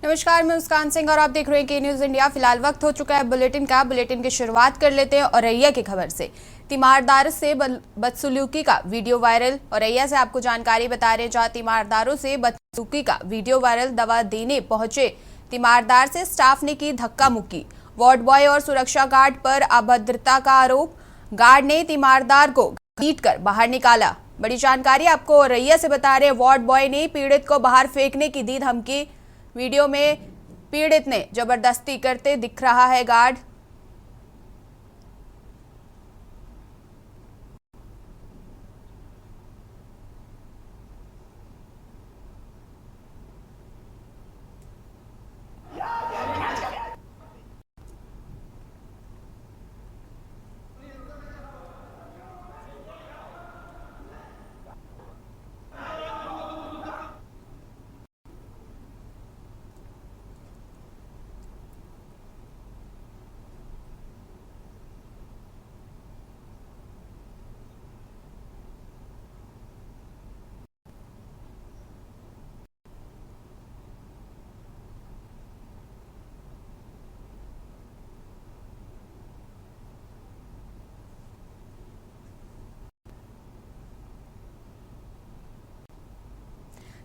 नमस्कार, मैं मुस्कान सिंह और आप देख रहे हैं के न्यूज इंडिया। फिलहाल वक्त हो चुका है बुलेटिन का। बुलेटिन की शुरुआत कर लेते हैं औरैया की खबर से। तीमारदार से बदसलूकी का वीडियो वायरल। औरैया से आपको जानकारी बता रहे हैं, जहां तीमारदारों से बदसलूकी का वीडियो वायरल। दवा देने पहुंचे तीमारदार से स्टाफ ने की धक्का मुक्की। वार्ड बॉय और सुरक्षा गार्ड पर अभद्रता का आरोप। गार्ड ने तीमारदार को घसीट कर बाहर निकाला। बड़ी जानकारी आपको औरैया से बता रहे हैं, वार्ड बॉय ने पीड़ित को बाहर फेंकने की दी धमकी। वीडियो में पीड़ित ने जबरदस्ती करते दिख रहा है गार्ड।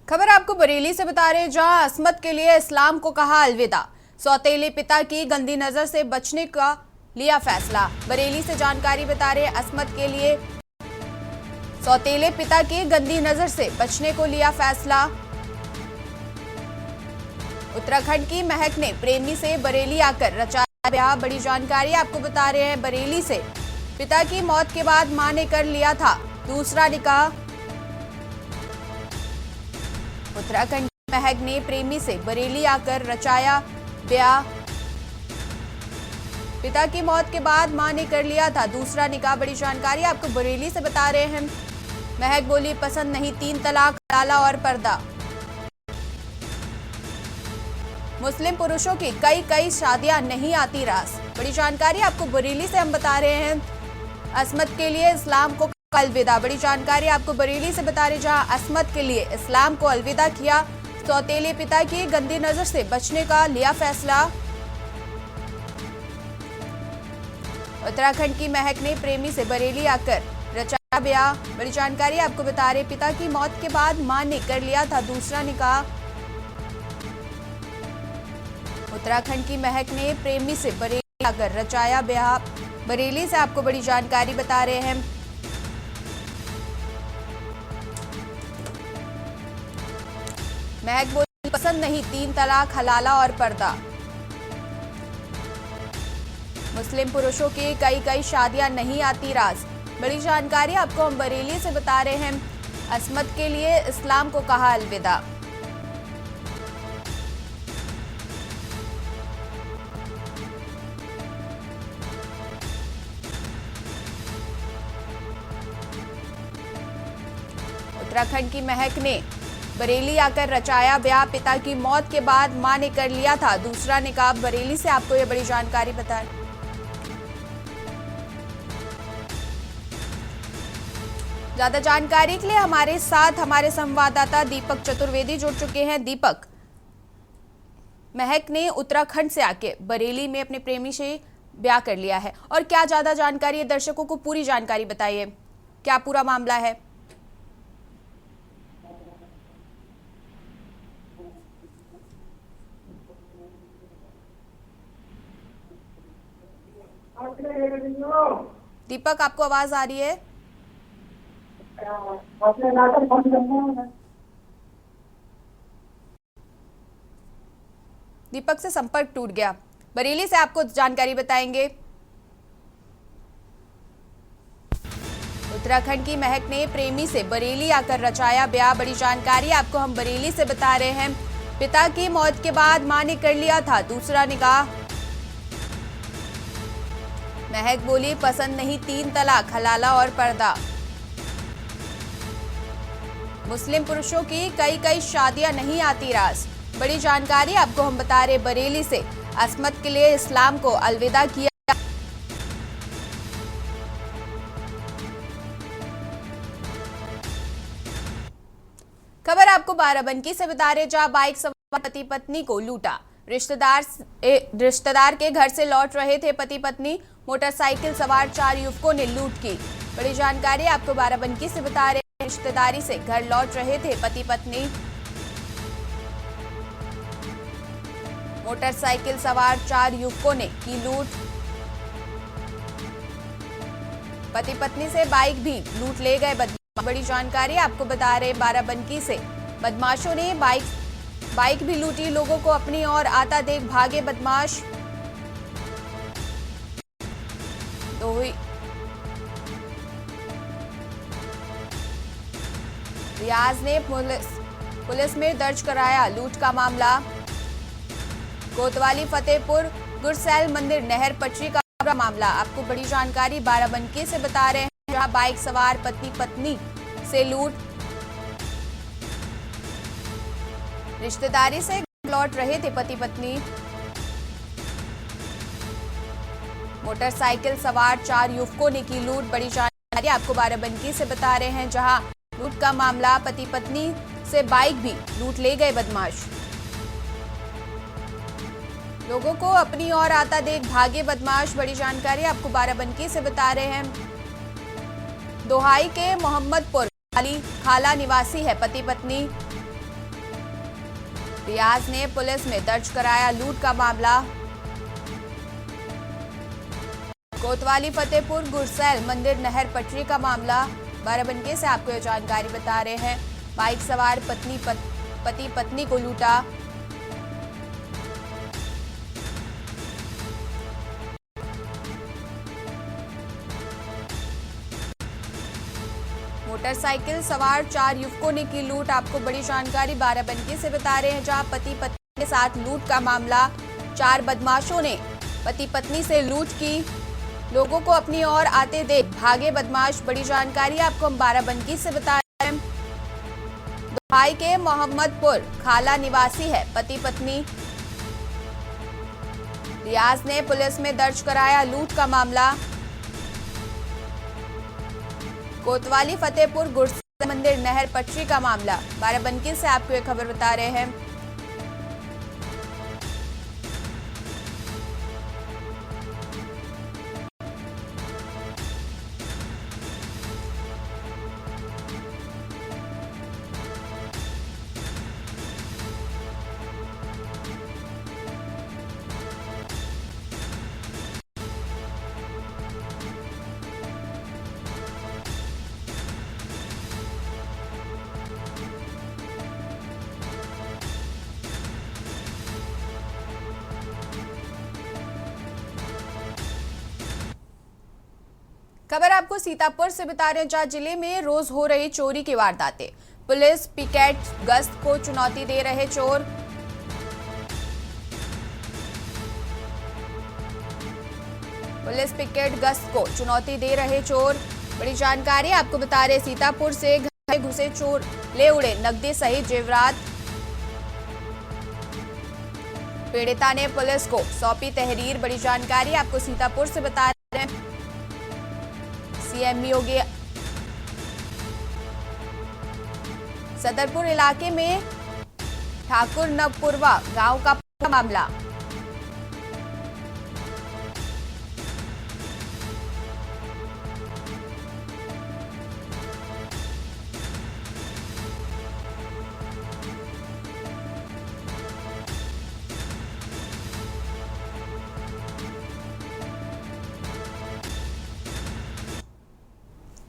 खबर आपको बरेली से बता रहे हैं, जहां असमत के लिए इस्लाम को कहा अलविदा। सौतेले पिता की गंदी नजर से बचने का लिया फैसला। बरेली से जानकारी बता रहे हैं, असमत के लिए सौतेले पिता की गंदी नजर से बचने को लिया फैसला। उत्तराखंड की महक ने प्रेमी से बरेली आकर रचाया ब्याह। बड़ी जानकारी आपको बता रहे हैं, बरेली से पिता की मौत के बाद मां ने कर लिया था दूसरा निकाह। उत्तराखंड की महक ने प्रेमी से बरेली आकर रचाया ब्याह। पिता की मौत के बाद मां ने कर लिया था दूसरा निकाह। बड़ी जानकारी आपको बरेली से बता रहे हैं, महक बोली पसंद नहीं 3 तलाक, हलाला और पर्दा। मुस्लिम पुरुषों की कई शादियां नहीं आती रास। बड़ी जानकारी आपको बरेली से हम बता रहे हैं, असमत के लिए इस्लाम को अलविदा। बड़ी जानकारी आपको बरेली से बता रहे, जहां असमत के लिए इस्लाम को अलविदा किया। सौतेले पिता की गंदी नजर से बचने का लिया फैसला। उत्तराखंड की महक ने प्रेमी से बरेली आकर रचाया ब्याह। बड़ी जानकारी आपको बता रहे, पिता की मौत के बाद मां ने कर लिया था दूसरा निकाह। उत्तराखंड की महक ने प्रेमी से बरेली आकर रचाया ब्याह। बरेली से आपको बड़ी जानकारी बता रहे हैं, महक बोली पसंद नहीं 3 तलाक, हलाला और पर्दा। मुस्लिम पुरुषों की कई शादियां नहीं आती रास। बड़ी जानकारी आपको हम बरेली से बता रहे हैं, असमत के लिए इस्लाम को कहा अलविदा। उत्तराखंड की महक ने बरेली आकर रचाया ब्याह। पिता की मौत के बाद मां ने कर लिया था दूसरा निकाह। बरेली से आपको ये बड़ी जानकारी बताएं। ज्यादा जानकारी के लिए हमारे साथ हमारे संवाददाता दीपक चतुर्वेदी जुड़ चुके हैं। दीपक, महक ने उत्तराखंड से आके बरेली में अपने प्रेमी से ब्याह कर लिया है, और क्या ज्यादा जानकारी है? दर्शकों को पूरी जानकारी बताइए, क्या पूरा मामला है? दीपक, आपको आवाज आ रही है? दीपक से संपर्क टूट गया। बरेली से आपको जानकारी बताएंगे। उत्तराखंड की महक ने प्रेमी से बरेली आकर रचाया ब्याह। बड़ी जानकारी आपको हम बरेली से बता रहे हैं, पिता की मौत के बाद मां ने कर लिया था दूसरा निकाह। महक बोली पसंद नहीं 3 तलाक, हलाला और पर्दा। मुस्लिम पुरुषों की कई शादियां नहीं आती रास। बड़ी जानकारी आपको हम बता रहे, बरेली से असमत के लिए इस्लाम को अलविदा किया। खबर आपको बाराबंकी से बता रहे, जहां बाइक पति पत्नी को लूटा। रिश्तेदार के घर से लौट रहे थे पति पत्नी, मोटरसाइकिल सवार 4 युवकों ने लूट की। बड़ी जानकारी आपको बाराबंकी से बता रहे हैं। रिश्तेदारी से घर लौट रहे थे पति पत्नी, मोटरसाइकिल सवार 4 युवकों ने की लूट। पति पत्नी से बाइक भी लूट ले गए बदमाश। बड़ी जानकारी आपको बता रहे बाराबंकी से। बदमाशों ने बाइक भी लूटी। लोगों को अपनी ओर आता देख भागे बदमाश। रियाज ने पुलिस में दर्ज कराया लूट का मामला। कोतवाली फतेहपुर गुरसैल मंदिर नहर पटरी का मामला। आपको बड़ी जानकारी बाराबंकी से बता रहे हैं, जहां बाइक सवार पति पत्नी से लूट। रिश्तेदारी से लौट रहे थे पति पत्नी, मोटरसाइकिल सवार 4 युवकों ने की लूट। बड़ी जानकारी आपको बाराबंकी से बता रहे हैं, जहां लूट का मामला। पति पत्नी से बाइक भी लूट ले गए बदमाश। लोगों को अपनी ओर आता देख भागे बदमाश। बड़ी जानकारी आपको बाराबंकी से बता रहे हैं। दोहाई के मोहम्मदपुर खाला निवासी है पति पत्नी। रियाज ने पुलिस में दर्ज कराया लूट का मामला। कोतवाली फतेहपुर गुरसैल मंदिर नहर पटरी का मामला। बाराबंकी से आपको यह जानकारी बता रहे हैं। बाइक सवार पति पत्नी को लूटा। मोटरसाइकिल सवार 4 युवकों ने की लूट। आपको बड़ी जानकारी बाराबंकी से बता रहे हैं, जहां पति पत्नी के साथ लूट का मामला। 4 बदमाशों ने पति पत्नी से लूट की। लोगों को अपनी ओर आते देख भागे बदमाश। बड़ी जानकारी आपको हम बाराबंकी से बता रहे हैं। दोहाई के मोहम्मदपुर खाला निवासी है पति पत्नी। रियाज ने पुलिस में दर्ज कराया लूट का मामला। कोतवाली फतेहपुर गुरसैल मंदिर नहर पटरी का मामला। बाराबंकी से आपको एक खबर बता रहे हैं। खबर आपको सीतापुर से बता रहे हैं, जहां जिले में रोज हो रही चोरी की वारदातें। पुलिस पिकेट गश्त को चुनौती दे रहे चोर। पुलिस पिकेट गश्त को चुनौती दे रहे चोर। बड़ी जानकारी आपको बता रहे सीतापुर से। घर में घुसे चोर ले उड़े नकदी सहित जेवरात। पीड़िता ने पुलिस को सौंपी तहरीर। बड़ी जानकारी आपको सीतापुर से बता रहे हैं। सीएमईओ के सदरपुर इलाके में ठाकुर नवपुरवा गांव का मामला।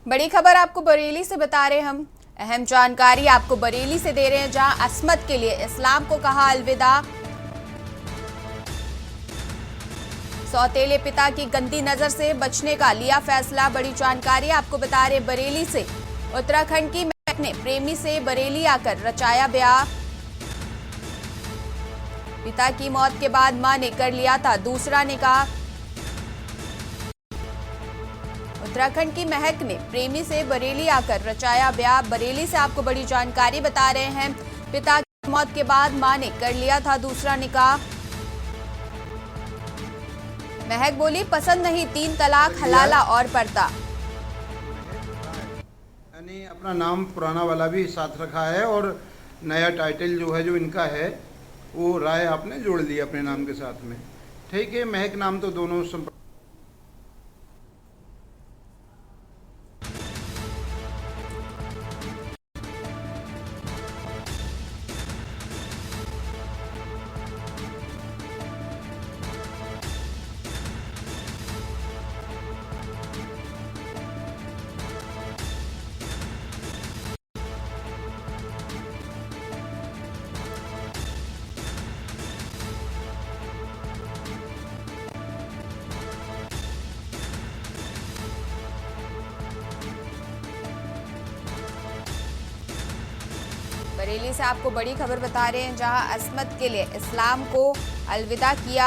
बड़ी खबर आपको बरेली से बता रहे हम। अहम जानकारी आपको बरेली से दे रहे हैं, जहां असमत के लिए इस्लाम को कहा अलविदा। सौतेले पिता की गंदी नजर से बचने का लिया फैसला। बड़ी जानकारी आपको बता रहे बरेली से। उत्तराखंड की महक ने प्रेमी से बरेली आकर रचाया ब्याह। पिता की मौत के बाद मां ने कर लिया था दूसरा निकाह। उत्तराखंड की महक ने प्रेमी से बरेली आकर रचाया ब्याह। बरेली से आपको बड़ी जानकारी बता रहे हैं। पिता की मौत के बाद मां ने कर लिया था दूसरा निकाह। महक बोली पसंद नहीं 3 तलाक, हलाला और पर्दा। यानी अपना नाम पुराना वाला भी साथ रखा है और नया टाइटल जो है जो इनका है वो राय आपने जोड़ ली अपने नाम के साथ में। ठीक है, महक नाम तो दोनों बरेली से आपको बड़ी खबर बता रहे हैं, जहां अस्मत के लिए इस्लाम को अलविदा किया।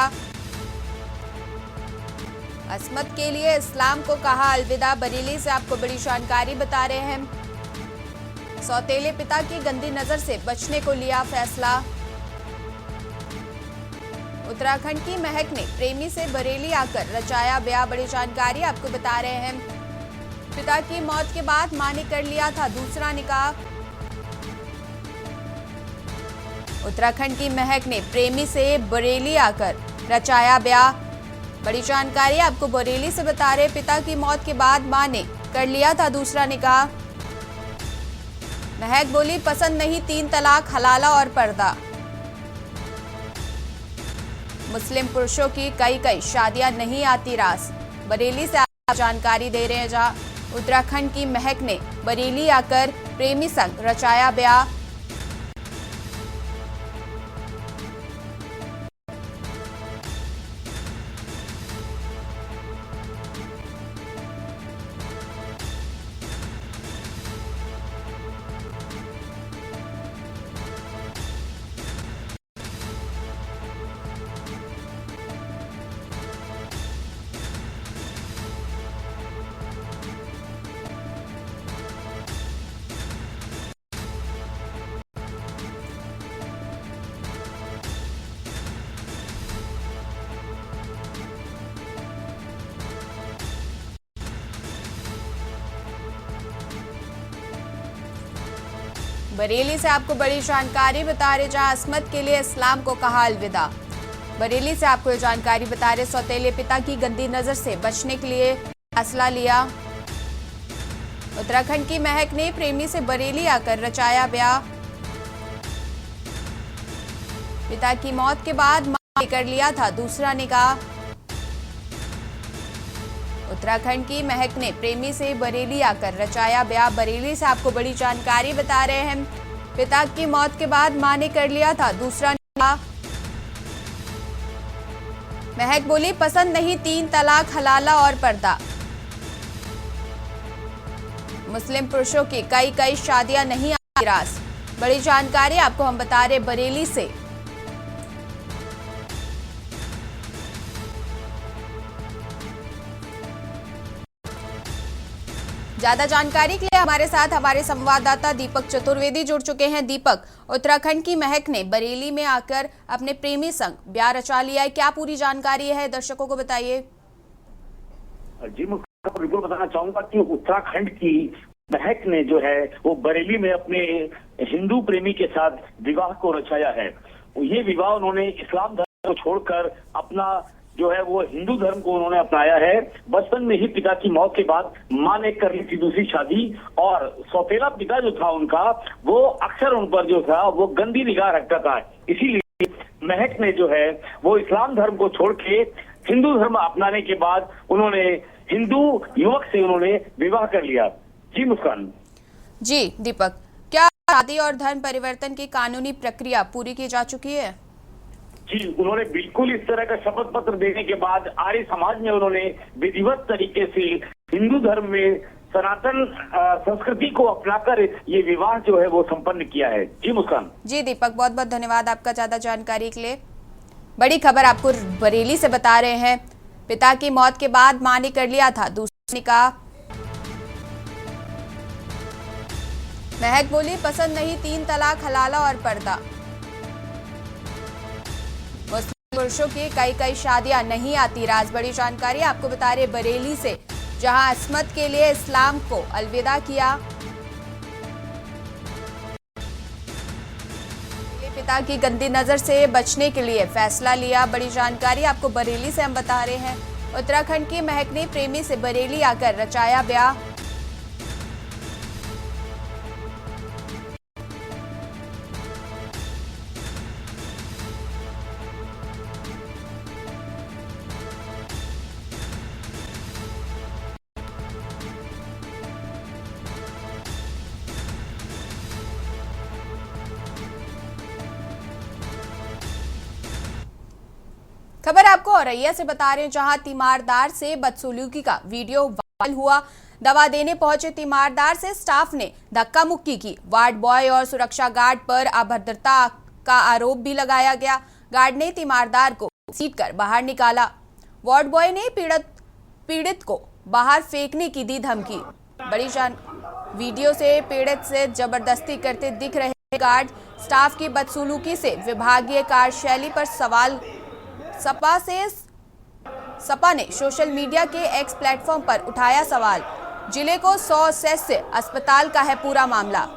अस्मत के लिए इस्लाम को कहा अलविदा। बरेली से आपको बड़ी जानकारी बता रहे हैं। सौतेले पिता की गंदी नजर से बचने को लिया फैसला। उत्तराखंड की महक ने प्रेमी से बरेली आकर रचाया ब्याह। बड़ी जानकारी आपको बता रहे हैं। पिता की मौत के बाद मां ने कर लिया था दूसरा निकाह। उत्तराखंड की महक ने प्रेमी से बरेली आकर रचाया ब्याह। बड़ी जानकारी आपको बरेली से बता रहे। पिता की मौत के बाद मां ने कर लिया था दूसरा निकाह। महक बोली, पसंद नहीं 3 तलाक, हलाला और पर्दा। मुस्लिम पुरुषों की कई शादियां नहीं आती रास। बरेली से आप जानकारी दे रहे हैं, जहां उत्तराखंड की महक ने बरेली आकर प्रेमी संग रचाया ब्याह। बरेली से आपको बड़ी जानकारी बता रहे, जहां अस्मत के लिए इस्लाम को कहा अलविदा। बरेली से आपको ये जानकारी बता रहे, सौतेले पिता की गंदी नजर से बचने के लिए फैसला लिया। उत्तराखंड की महक ने प्रेमी से बरेली आकर रचाया ब्याह। पिता की मौत के बाद मां ने कर लिया था दूसरा निकाह। उत्तराखंड की महक ने प्रेमी से बरेली आकर रचाया ब्याह। बरेली से आपको बड़ी जानकारी बता रहे हैं। पिता की मौत के बाद मां ने कर लिया था दूसरा निकाह। महक बोली, पसंद नहीं 3 तलाक, हलाला और पर्दा। मुस्लिम पुरुषों की कई शादियां नहीं आती रास। बड़ी जानकारी आपको हम बता रहे बरेली से। ज्यादा जानकारी के लिए हमारे साथ हमारे संवाददाता दीपक चतुर्वेदी जुड़ चुके हैं। दीपक, उत्तराखंड की महक ने बरेली में आकर अपने प्रेमी संग ब्याह रचा लिया है, क्या पूरी जानकारी है, दर्शकों को बताइए। जी, मैं बिल्कुल बताना चाहूंगा कि उत्तराखंड की महक ने जो है वो बरेली में अपने हिंदू प्रेमी के साथ विवाह को रचाया है। ये विवाह उन्होंने इस्लाम धर्म को छोड़कर अपना जो है वो हिंदू धर्म को उन्होंने अपनाया है। बचपन में ही पिता की मौत के बाद मां ने कर ली थी दूसरी शादी, और सौतेला पिता जो था उनका, वो अक्सर उन पर जो था वो गंदी निगाह रखता था। इसीलिए महक ने जो है वो इस्लाम धर्म को छोड़ के हिंदू धर्म अपनाने के बाद उन्होंने हिंदू युवक से उन्होंने विवाह कर लिया। जी मुस्कान। जी दीपक, क्या शादी और धर्म परिवर्तन की कानूनी प्रक्रिया पूरी की जा चुकी है? जी, उन्होंने बिल्कुल इस तरह का शपथ पत्र देने के बाद आर्य समाज में उन्होंने विधिवत तरीके से हिंदू धर्म में सनातन संस्कृति को अपनाकर ये विवाह जो है वो संपन्न किया है। जी मुस्कान। जी दीपक, बहुत बहुत धन्यवाद आपका ज्यादा जानकारी के लिए। बड़ी खबर आपको बरेली से बता रहे हैं। पिता की मौत के बाद मां ने कर लिया था दूसरा निकाह। महक बोली, पसंद नहीं 3 तलाक, हलाला और पर्दा। मुस्लिम पुरुषों की कई शादियां नहीं आती राज। बड़ी जानकारी आपको बता रहे बरेली से, जहां अस्मत के लिए इस्लाम को अलविदा किया। पिता की गंदी नजर से बचने के लिए फैसला लिया। बड़ी जानकारी आपको बरेली से हम बता रहे हैं। उत्तराखंड की महक ने प्रेमी से बरेली आकर रचाया ब्याह। खबर आपको औरैया से बता रहे हैं, जहां तीमारदार से बदसलूकी का वीडियो वायरल हुआ। दवा देने पहुंचे तीमारदार से स्टाफ ने धक्का मुक्की की। वार्ड बॉय और सुरक्षा गार्ड पर अभद्रता का आरोप भी लगाया गया। गार्ड ने तीमारदार को घसीटकर बाहर निकाला। वार्ड बॉय ने पीड़ित को बाहर फेंकने की दी धमकी। वीडियो से पीड़ित से जबरदस्ती करते दिख रहे गार्ड। स्टाफ की बदसलूकी से विभागीय कार्यशैली पर सवाल। सपा ने सोशल मीडिया के एक्स प्लेटफॉर्म पर उठाया सवाल। जिले को 100 सेस से अस्पताल का है पूरा मामला।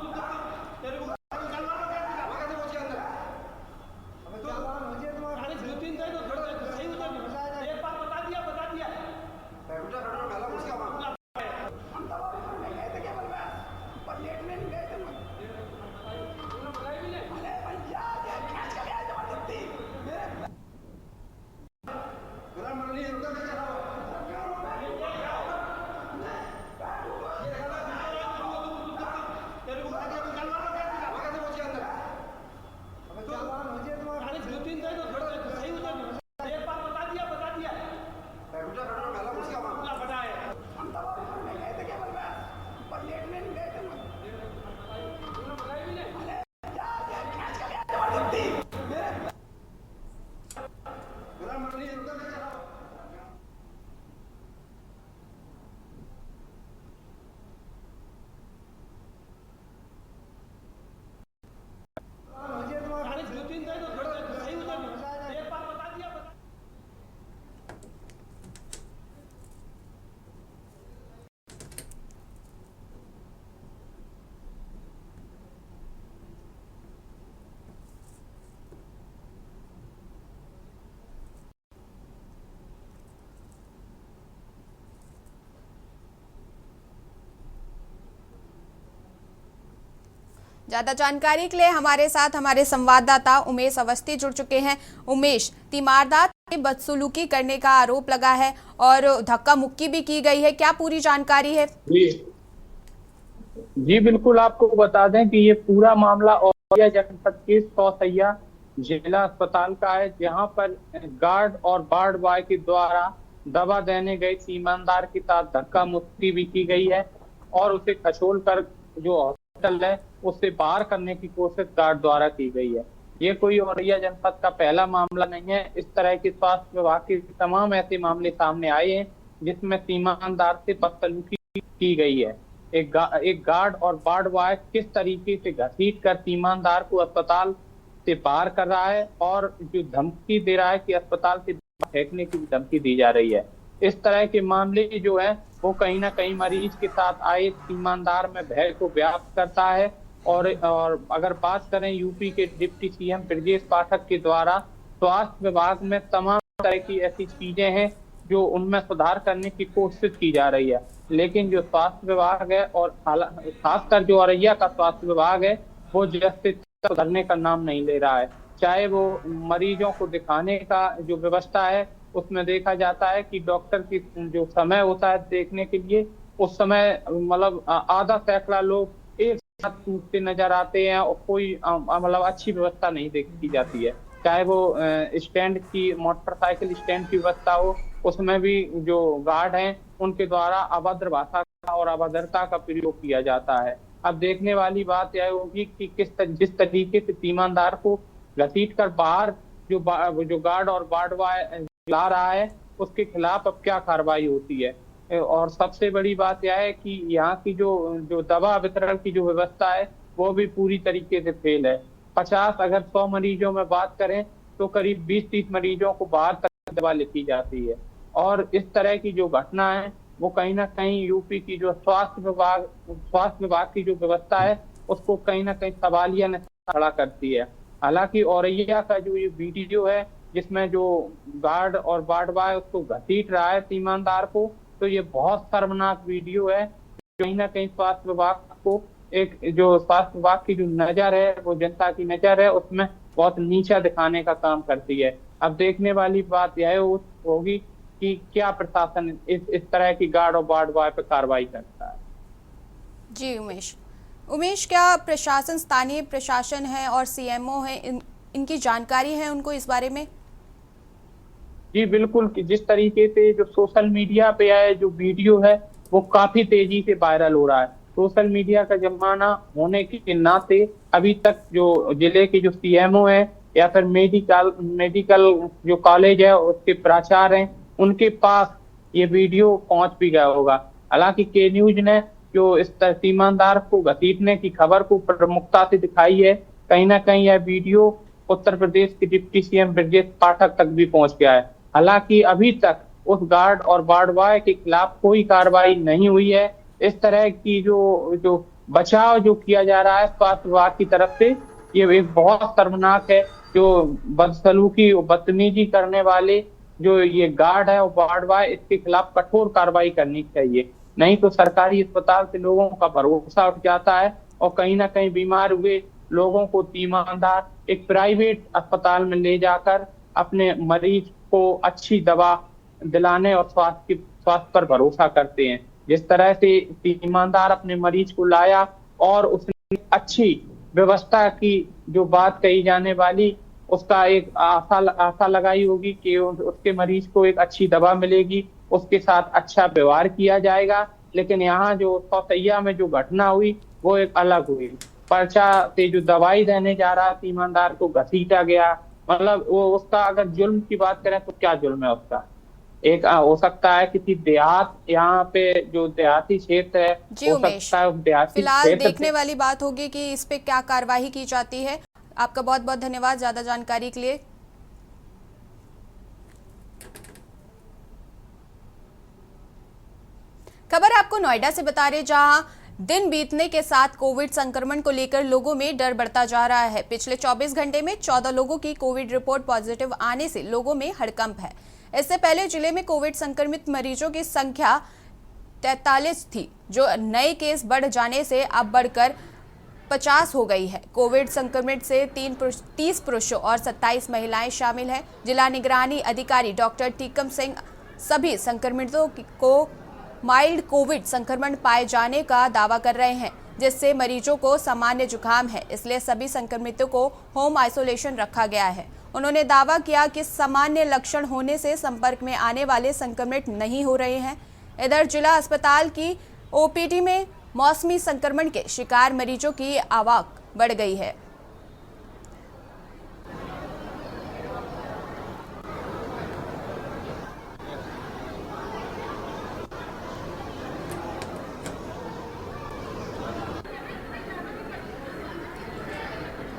ज्यादा जानकारी के लिए हमारे साथ हमारे संवाददाता उमेश अवस्थी जुड़ चुके हैं। उमेश, तीमारदार ने बदसलूकी करने का आरोप लगा है और धक्का मुक्की भी की गई है, क्या पूरी जानकारी है? जी बिल्कुल, आपको बता दें कि ये पूरा मामला औरैया जनपद के सौसैया जिला अस्पताल का है, जहां पर गार्ड और वार्ड बॉय के द्वारा दवा देने गए तीमारदार के साथ धक्का मुक्की भी की गई है और उसे खसोल कर जो हॉस्पिटल है उससे बाहर करने की कोशिश गार्ड द्वारा की गई है। ये कोई औरैया जनपद का पहला मामला नहीं है। इस तरह के स्वास्थ्य विभाग के तमाम ऐसे मामले सामने आए हैं जिसमें तीमारदार से बदसलूकी की गई है। एक गार्ड और वार्ड बॉय किस तरीके से घसीट कर तीमारदार को अस्पताल से बाहर कर रहा है और जो धमकी दे रहा है कि अस्पताल से फेंकने की धमकी दी जा रही है। इस तरह के मामले जो है वो कहीं ना कहीं मरीज के साथ आए तीमारदार में भय को व्याप्त करता है। और अगर बात करें यूपी के डिप्टी सीएम ब्रजेश पाठक के द्वारा स्वास्थ्य विभाग में तमाम तरह की ऐसी चीजें हैं जो उनमें सुधार करने की कोशिश की जा रही है, लेकिन जो स्वास्थ्य विभाग है और खासकर जो औरैया का स्वास्थ्य विभाग है वो जैसे सुधरने का नाम नहीं ले रहा है। चाहे वो मरीजों को दिखाने का जो व्यवस्था है उसमें देखा जाता है कि डॉक्टर की जो समय होता है देखने के लिए, उस समय मतलब आधा सैकड़ा लोग एक साथ टूटते नजर आते हैं और कोई मतलब अच्छी व्यवस्था नहीं देखी जाती है। चाहे वो स्टैंड की मोटरसाइकिल स्टैंड की व्यवस्था हो, उसमें भी जो गार्ड हैं उनके द्वारा अभद्र भाषा और अभद्रता का प्रयोग किया जाता है। अब देखने वाली बात यह होगी कि जिस तरीके से तीमारदार को घसीट कर बाहर जो गार्ड और वार्ड बॉय ला रहा है उसके खिलाफ अब क्या कार्रवाई होती है। और सबसे बड़ी बात यह है कि यहाँ की जो दवा वितरण की जो व्यवस्था है वो भी पूरी तरीके से फेल है। 50 अगर 100 मरीजों में बात करें तो करीब 20-30 मरीजों को बाहर तक दवा लिखी जाती है। और इस तरह की जो घटना है वो कहीं ना कहीं यूपी की जो स्वास्थ्य विभाग की जो व्यवस्था है उसको कहीं ना कहीं सवालिया निशान खड़ा करती है। हालांकि औरैया का जो ये वीडियो है जिसमें जो गार्ड और वार्ड बॉय उसको घसीट रहा है ईमानदार को, तो ये बहुत शर्मनाक वीडियो है। कहीं ना कहीं स्वास्थ्य विभाग को एक जो स्वास्थ्य विभाग की जो नजर है वो जनता की नजर है उसमें बहुत नीचा दिखाने का काम करती है। अब देखने वाली बात यह होगी कि क्या प्रशासन इस तरह की गार्ड और वार्ड बॉय पर कार्रवाई करता है। जी उमेश, क्या प्रशासन, स्थानीय प्रशासन है और सीएमओ है, इनकी जानकारी है उनको इस बारे में? जी बिल्कुल, कि जिस तरीके से जो सोशल मीडिया पे है जो वीडियो है वो काफी तेजी से वायरल हो रहा है। सोशल मीडिया का जमाना होने के नाते अभी तक जो जिले के जो सीएमओ है या फिर मेडिकल जो कॉलेज है उसके प्राचार्य हैं उनके पास ये वीडियो पहुंच भी गया होगा। हालांकि के न्यूज ने जो इस ईमानदार को घसीटने की खबर को प्रमुखता से दिखाई है, कहीं ना कहीं यह वीडियो उत्तर प्रदेश के डिप्टी सीएम ब्रजेश पाठक तक भी पहुंच गया है। हालांकि अभी तक उस गार्ड और वार्ड बॉय के खिलाफ कोई कार्रवाई नहीं हुई है। इस तरह की जो बचाव जो किया जा रहा है स्वास्थ्य विभाग की तरफ से, ये एक बहुत शर्मनाक है। जो बदसलूकी बदतमीजी करने वाले जो ये गार्ड है और वार्ड बॉय, इसके खिलाफ कठोर कार्रवाई करनी चाहिए, नहीं तो सरकारी अस्पताल से लोगों का भरोसा उठ जाता है और कहीं ना कहीं बीमार हुए लोगों को ईमानदार एक प्राइवेट अस्पताल में ले जाकर अपने मरीज को अच्छी दवा दिलाने और स्वास्थ्य पर भरोसा करते हैं। जिस तरह से ईमानदार अपने मरीज को लाया और उसने अच्छी व्यवस्था की, जो बात कही जाने वाली उसका एक आशा लगाई होगी कि उसके मरीज को एक अच्छी दवा मिलेगी, उसके साथ अच्छा व्यवहार किया जाएगा। लेकिन यहाँ जो सौसैया में जो घटना हुई वो एक अलग हुई। पर्चा से जो दवाई देने जा रहा था ईमानदार को घसीटा गया, मतलब वो उसका अगर जुल्म की बात करें तो क्या जुल्म है उसका। एक हो सकता है किसी देहात, यहाँ पे जो देहाती क्षेत्र है, जी हो उमेश, सकता है देहाती फिलहाल देखने वाली बात होगी कि इस पे क्या कार्यवाही की जाती है। आपका बहुत बहुत धन्यवाद ज्यादा जानकारी के लिए। खबर आपको नोएडा से बता रहे, जहां दिन बीतने के साथ कोविड संक्रमण को लेकर लोगों में डर बढ़ता जा रहा है। पिछले 24 घंटे में 14 लोगों की कोविड रिपोर्ट पॉजिटिव आने से लोगों में हड़कंप है। इससे पहले जिले में कोविड संक्रमित मरीजों की संख्या 43 थी, जो नए केस बढ़ जाने से अब बढ़कर 50 हो गई है। कोविड संक्रमित से 30 पुरुषों और 27 महिलाएं शामिल हैं। जिला निगरानी अधिकारी डॉक्टर टीकम सिंह सभी संक्रमितों को माइल्ड कोविड संक्रमण पाए जाने का दावा कर रहे हैं, जिससे मरीजों को सामान्य जुकाम है, इसलिए सभी संक्रमितों को होम आइसोलेशन रखा गया है। उन्होंने दावा किया कि सामान्य लक्षण होने से संपर्क में आने वाले संक्रमित नहीं हो रहे हैं। इधर जिला अस्पताल की ओपीडी में मौसमी संक्रमण के शिकार मरीजों की आवक बढ़ गई है।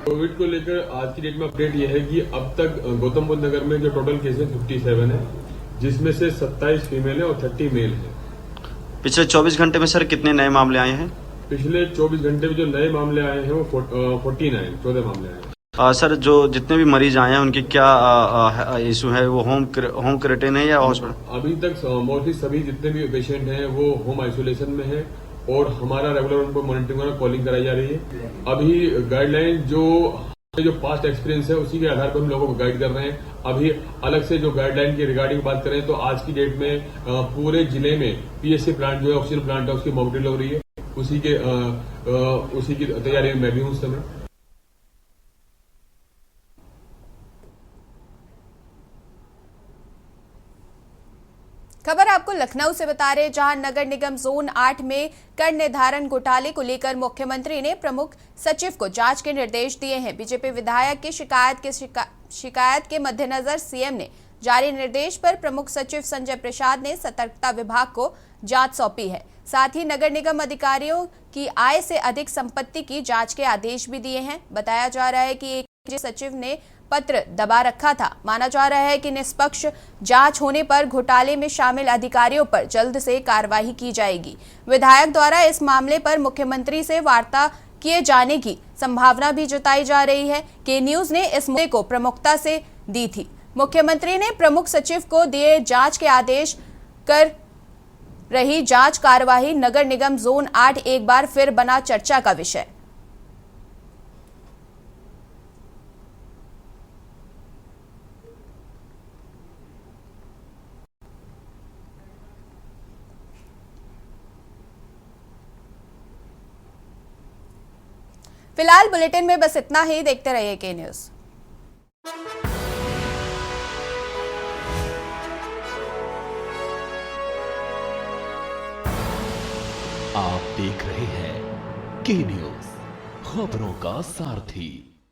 कोविड को लेकर आज की डेट में अपडेट यह है कि अब तक गौतम बुद्ध नगर में जो टोटल केसेस 57 है, जिसमें से 27 फीमेल है और 30 मेल है। पिछले 24 घंटे में सर कितने नए मामले आए हैं? पिछले 24 घंटे में जो नए मामले आए हैं वो 14 मामले आए हैं। सर जो जितने भी मरीज आए हैं उनकी क्या इशू है, वो होम क्वारंटाइन है या हॉस्पिटल? अभी तक मोस्टली सभी जितने भी पेशेंट हैं वो होम आइसोलेशन में है और हमारा रेगुलर उनको मॉनिटरिंग और कॉलिंग कराई जा रही है। अभी गाइडलाइन जो पास्ट एक्सपीरियंस है उसी के आधार पर हम लोगों को गाइड कर रहे हैं। अभी अलग से जो गाइडलाइन की रिगार्डिंग बात करें तो आज की डेट में पूरे जिले में पीएससी प्लांट जो है ऑक्सीजन प्लांट है उसकी मॉक ड्रिल हो रही है। उसी की तैयारी में मैं भी हूं उस समय। खबर आपको लखनऊ से बता रहे, जहां नगर निगम जोन 8 में कर निर्धारण घोटाले को लेकर मुख्यमंत्री ने प्रमुख सचिव को जांच के निर्देश दिए हैं। बीजेपी विधायक की शिकायत के मद्देनजर सीएम ने जारी निर्देश पर प्रमुख सचिव संजय प्रसाद ने सतर्कता विभाग को जांच सौंपी है। साथ ही नगर निगम अधिकारियों की आय से अधिक संपत्ति की जांच के आदेश भी दिए हैं। बताया जा रहा है कि एक सचिव ने पत्र दबा रखा था। माना जा रहा है कि निष्पक्ष जांच होने पर घोटाले में शामिल अधिकारियों पर जल्द से कार्रवाई की जाएगी। विधायक द्वारा इस मामले पर मुख्यमंत्री से वार्ता किए जाने की संभावना भी जताई जा रही है। के न्यूज ने इस मुद्दे को प्रमुखता से दी थी। मुख्यमंत्री ने प्रमुख सचिव को दिए जांच के आदेश। कर रही जांच कार्यवाही नगर निगम जोन 8 एक बार फिर बना चर्चा का विषय। फिलहाल बुलेटिन में बस इतना ही। देखते रहिए के न्यूज। आप देख रहे हैं के न्यूज, खबरों का सारथी।